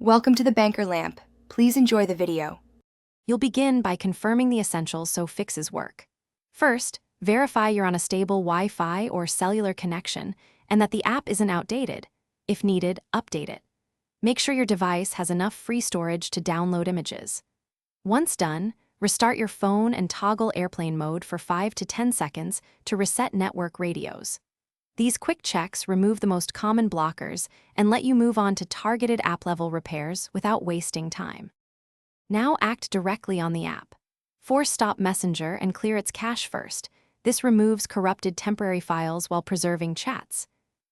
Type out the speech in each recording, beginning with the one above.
Welcome to the Banker Lamp. Please enjoy the video. You'll begin by confirming the essentials so fixes work. First, verify you're on a stable Wi-Fi or cellular connection and that the app isn't outdated. If needed, update it. Make sure your device has enough free storage to download images. Once done, restart your phone and toggle airplane mode for 5 to 10 seconds to reset network radios. These quick checks remove the most common blockers and let you move on to targeted app-level repairs without wasting time. Now act directly on the app. Force stop Messenger and clear its cache first. This removes corrupted temporary files while preserving chats.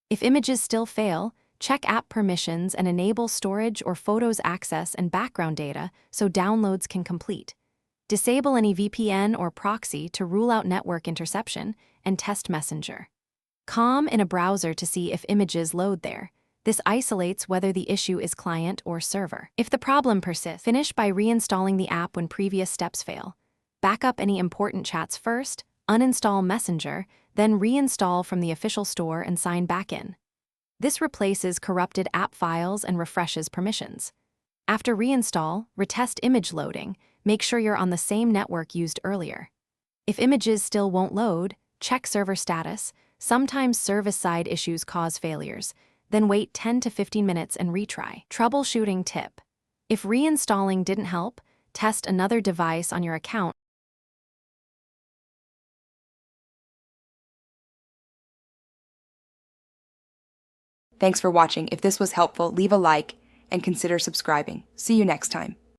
If images still fail, check app permissions and enable storage or photos access and background data so downloads can complete. Disable any VPN or proxy to rule out network interception and test Messenger. COM in a browser to see if images load there. This isolates whether the issue is client or server. If the problem persists, finish by reinstalling the app when previous steps fail. Back up any important chats first, uninstall Messenger, then reinstall from the official store and sign back in. This replaces corrupted app files and refreshes permissions. After reinstall, retest image loading. Make sure you're on the same network used earlier. If images still won't load, check server status. Sometimes service-side issues cause failures. Then wait 10 to 15 minutes and retry. Troubleshooting tip. If reinstalling didn't help, test another device on your account. Thanks for watching. If this was helpful, leave a like and consider subscribing. See you next time.